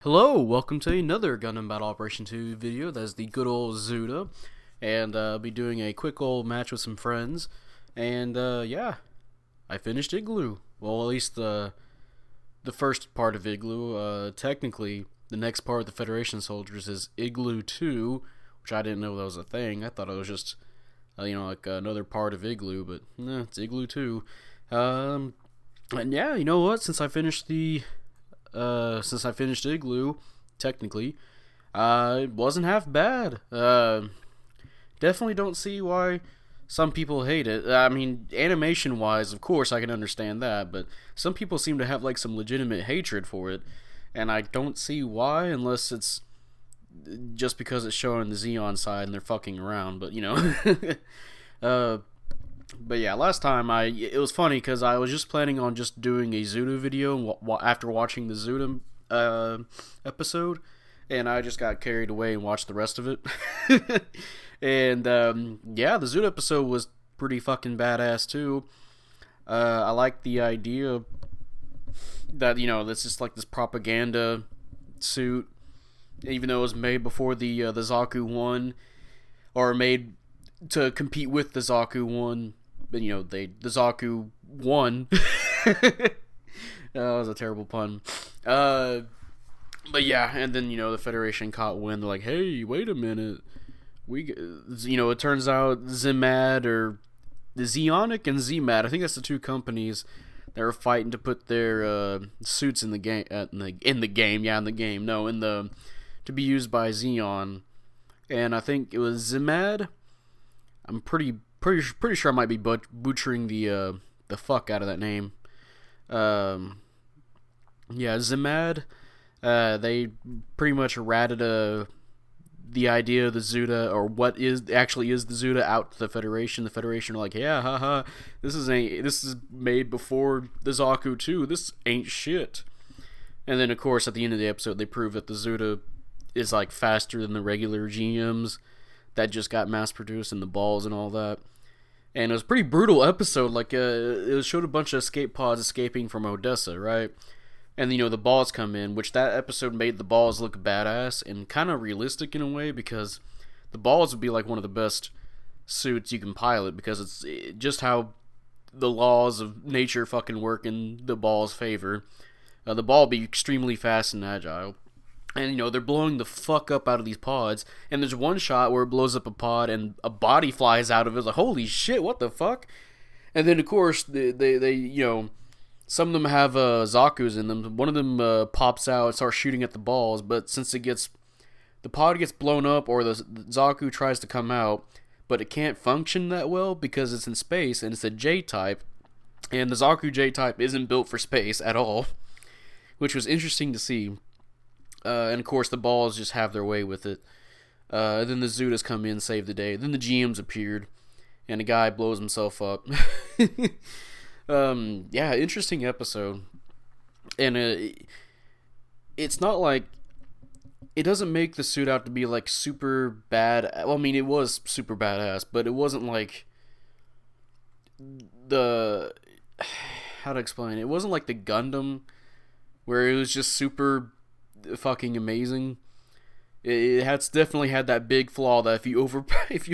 Hello, welcome to another Gundam Battle Operation 2 video. That's the good old Zudah. And I'll be doing a quick old match with some friends. And yeah, I finished Igloo. Well, at least the first part of Igloo. Technically, the next part of the Federation Soldiers is Igloo 2, which I didn't know that was a thing. I thought it was just, like another part of Igloo, but no, it's Igloo 2. And yeah, you know what? Since I finished Igloo, technically, it wasn't half bad. Definitely don't see why some people hate it. I mean, animation-wise, of course, I can understand that, but some people seem to have, like, some legitimate hatred for it, and I don't see why, unless it's just because it's showing the Zeon side and they're fucking around, but, But yeah, last time it was funny because I was just planning on just doing a Zudah video after watching the Zudah episode, and I just got carried away and watched the rest of it. And yeah, the Zudah episode was pretty fucking badass too. I like the idea that this is like this propaganda suit, even though it was made before the Zaku one, or made to compete with the Zaku one. But the Zaku won. That was a terrible pun. But yeah, and then the Federation caught wind. They're like, "Hey, wait a minute. It turns out Zimad, or the Zeonic and Zmad. I think that's the two companies that were fighting to put their suits in the game. To be used by Zeon, and I think it was Zimad. I'm pretty sure I might be butchering the fuck out of that name. Yeah, Zimad. They pretty much ratted the idea of the Zudah, or what actually is the Zudah, out to the Federation. The Federation are like, yeah, haha, this is made before the Zaku 2. This ain't shit. And then of course at the end of the episode they prove that the Zudah is like faster than the regular GMs that just got mass produced, and the balls and all that. And it was a pretty brutal episode. Like, it showed a bunch of escape pods escaping from Odessa, right? And, the balls come in, which that episode made the balls look badass and kind of realistic in a way, because the balls would be like one of the best suits you can pilot, because it's just how the laws of nature fucking work in the ball's favor. The ball would be extremely fast and agile. And, they're blowing the fuck up out of these pods. And there's one shot where it blows up a pod and a body flies out of it. It's like, holy shit, what the fuck? And then, of course, they some of them have Zaku's in them. One of them pops out and starts shooting at the balls. But since the pod gets blown up, or the Zaku tries to come out, but it can't function that well because it's in space and it's a J-type. And the Zaku J-type isn't built for space at all. Which was interesting to see. And of course the balls just have their way with it. Then the Zudahs come in, save the day. Then the GMs appeared, and the guy blows himself up. Yeah, interesting episode. And it's not like, it doesn't make the suit out to be like super bad. Well, I mean, it was super badass, but it wasn't like the how to explain it. It wasn't like the Gundam, where it was just super fucking amazing. It has definitely had that big flaw that if you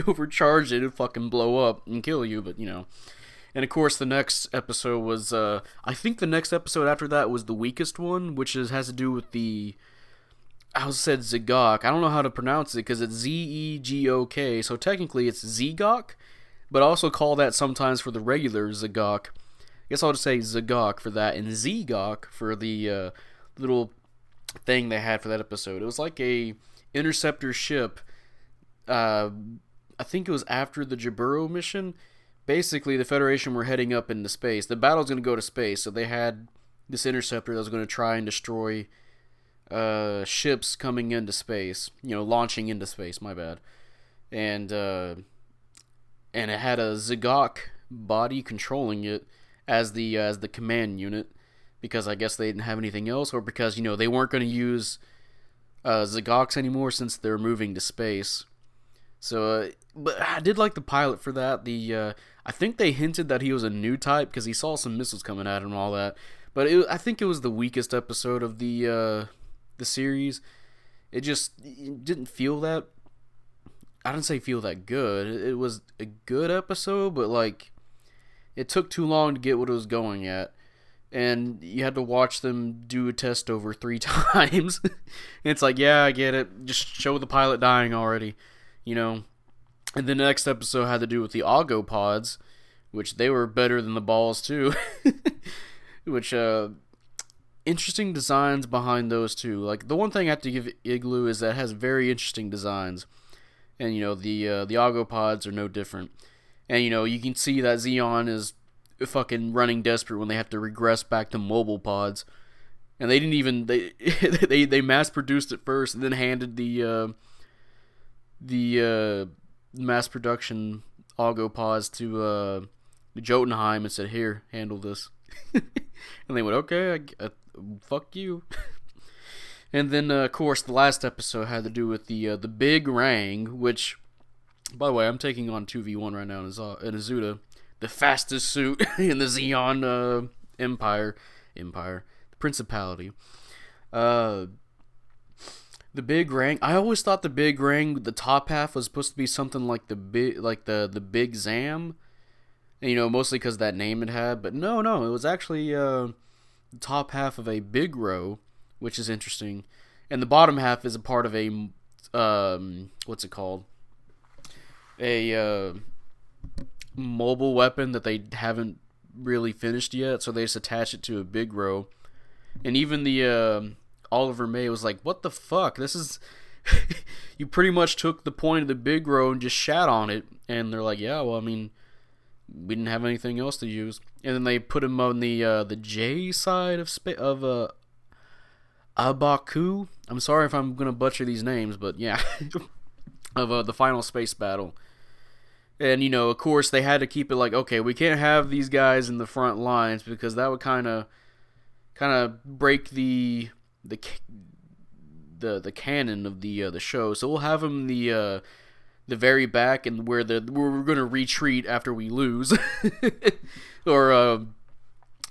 overcharge it, it'd fucking blow up and kill you. But and of course the next episode was I think the next episode after that was the weakest one, which has to do with the, I said Zigok. I don't know how to pronounce it because it's Zegok. So technically it's Zegok, but I also call that sometimes for the regular Zigok. I guess I'll just say Zigok for that, and Zegok for the little thing they had for that episode. It was like a interceptor ship. I think it was after the Jaburo mission. Basically, the Federation were heading up into space. The battle's going to go to space, so they had this interceptor that was going to try and destroy ships coming into space. Launching into space. My bad. And it had a Zigok body controlling it as the command unit. Because I guess they didn't have anything else, or because, they weren't going to use Zigoks anymore since they're moving to space. So, but I did like the pilot for that. I think they hinted that he was a new type because he saw some missiles coming at him and all that. But I think it was the weakest episode of the the series, it didn't feel that. I didn't say feel that good. It was a good episode, but like it took too long to get what it was going at. And you had to watch them do a test over 3 times. And it's like, yeah, I get it. Just show the pilot dying already, you know. And the next episode had to do with the Augo pods, which they were better than the balls too. Which interesting designs behind those two. Like the one thing I have to give Igloo is that it has very interesting designs, and you know the Augo pods are no different. And you know you can see that Zeon is fucking running desperate when they have to regress back to mobile pods, and they didn't even they mass produced it first and then handed the mass production Augo pods to Jotunheim and said, "Here, handle this." And they went, "Okay, fuck you." And then of course the last episode had to do with the Big Rang, which, by the way, I'm taking on 2v1 right now in a Zudah. The fastest suit in the Zeon Empire, the Principality. The Big Rang. I always thought the Big Rang, the top half, was supposed to be something like the Big Zam, and, you know, mostly because that name it had. But no, it was actually the top half of a Big Row, which is interesting, and the bottom half is a part of a what's it called? A mobile weapon that they haven't really finished yet, so they just attach it to a Big Row. And even the Oliver May was like, "What the fuck? This is you pretty much took the point of the Big Row and just shat on it." And they're like, "Yeah, well, I mean, we didn't have anything else to use." And then they put him on the J side of Abaku. I'm sorry if I'm gonna butcher these names, but yeah, of the final space battle. And, you know, of course, they had to keep it like, okay, we can't have these guys in the front lines because that would kind of break the canon of the show. So we'll have them the very back, and where we're gonna retreat after we lose, or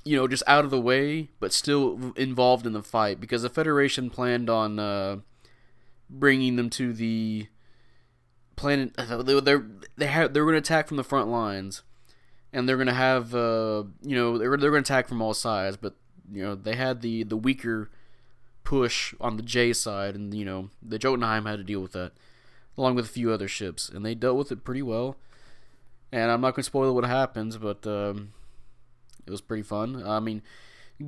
you know, just out of the way, but still involved in the fight, because the Federation planned on bringing them to the planet. They're going to attack from the front lines, and they're going to have you know, they're going to attack from all sides, but you know, they had the weaker push on the J side, and you know, the Jotunheim had to deal with that along with a few other ships, and they dealt with it pretty well. And I'm not going to spoil what happens, but it was pretty fun. I mean,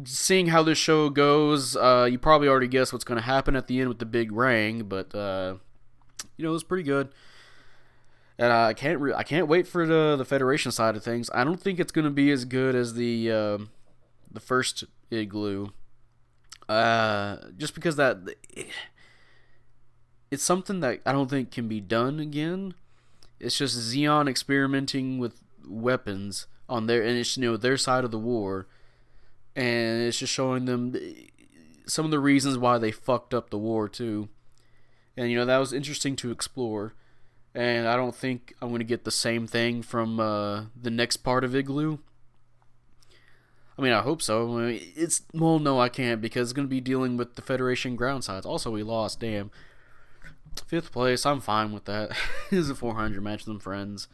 seeing how this show goes, you probably already guessed what's going to happen at the end with the Big Rang, but you know, it was pretty good. And I can't wait for the Federation side of things. I don't think it's going to be as good as the first Igloo, just because that it's something that I don't think can be done again. It's just Zeon experimenting with weapons on their, and it's, you know, their side of the war, and it's just showing them some of the reasons why they fucked up the war too. And you know, that was interesting to explore. And I don't think I'm going to get the same thing from the next part of Igloo. I mean, I hope so. I mean, no, I can't, because it's going to be dealing with the Federation ground sides. Also, we lost, damn. 5th place, I'm fine with that. It was a 400 match with them friends.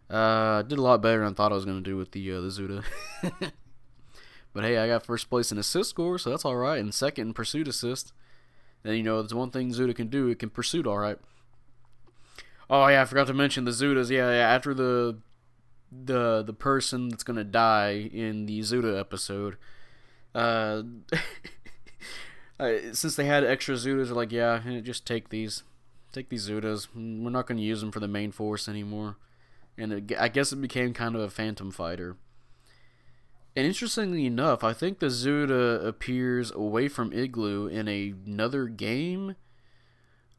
Did a lot better than I thought I was going to do with the Zudah. But hey, I got 1st place in assist score, so that's alright. And 2nd in pursuit assist. And you know, there's one thing Zudah can do, it can pursuit alright. Oh yeah, I forgot to mention the Zudahs. Yeah, after the person that's gonna die in the Zudah episode, since they had extra Zudahs, they're like, yeah, just take these Zudahs. We're not gonna use them for the main force anymore. And I guess it became kind of a phantom fighter. And interestingly enough, I think the Zudah appears away from Igloo in another game.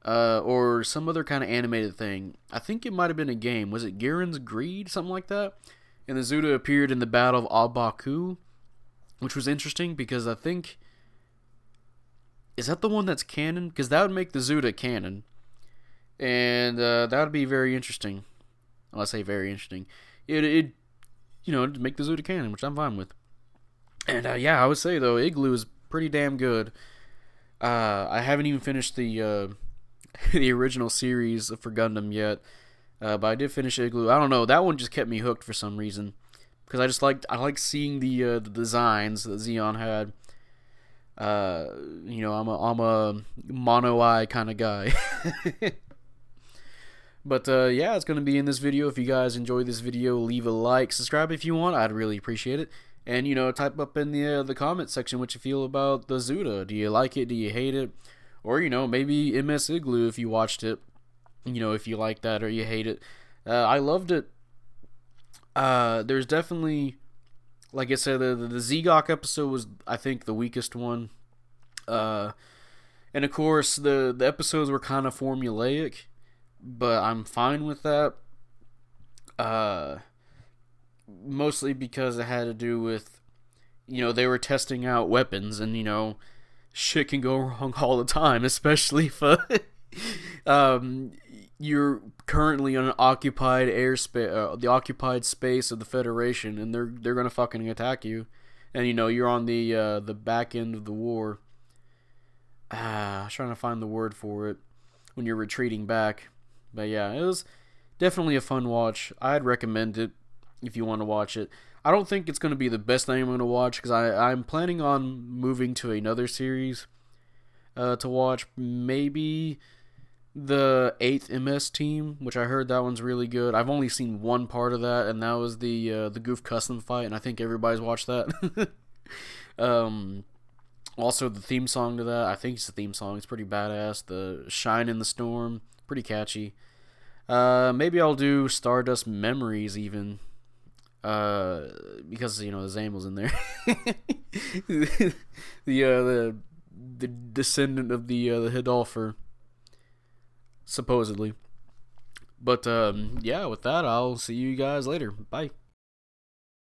Or some other kind of animated thing. I think it might have been a game. Was it Garen's Greed? Something like that? And the Zudah appeared in the Battle of Abaku, which was interesting because I think... Is that the one that's canon? Because that would make the Zudah canon. And that would be very interesting. Well, I say very interesting. It you know, make the Zudah canon, which I'm fine with. And yeah, I would say, though, Igloo is pretty damn good. I haven't even finished the the original series for Gundam yet, but I did finish Igloo. I don't know, that one just kept me hooked for some reason because I like seeing the designs that Zeon had. I'm a mono eye kind of guy. But yeah, it's gonna be in this video. If you guys enjoyed this video, leave a like, subscribe if you want. I'd really appreciate it. And type up in the comment section what you feel about the Zudah. Do you like it? Do you hate it? Or maybe MS Igloo if you watched it. If you like that or you hate it. I loved it. There's definitely, like I said, the Zegok episode was, I think, the weakest one. And of course the episodes were kind of formulaic, but I'm fine with that. Mostly because it had to do with, they were testing out weapons, and shit can go wrong all the time, especially if you're currently on an occupied airspace, the occupied space of the Federation, and they're gonna fucking attack you, and you're on the back end of the war. I was trying to find the word for it when you're retreating back, but yeah, it was definitely a fun watch. I'd recommend it if you want to watch it. I don't think it's going to be the best thing I'm going to watch because I'm planning on moving to another series to watch. Maybe the 8th MS team, which I heard that one's really good. I've only seen one part of that, and that was the Goof Custom fight, and I think everybody's watched that. Also, the theme song to that, I think it's the theme song. It's pretty badass. The Shine in the Storm, pretty catchy. Maybe I'll do Stardust Memories even. Because the Zane was in there. the descendant of the Hidalfer, supposedly. But yeah, with that, I'll see you guys later. Bye.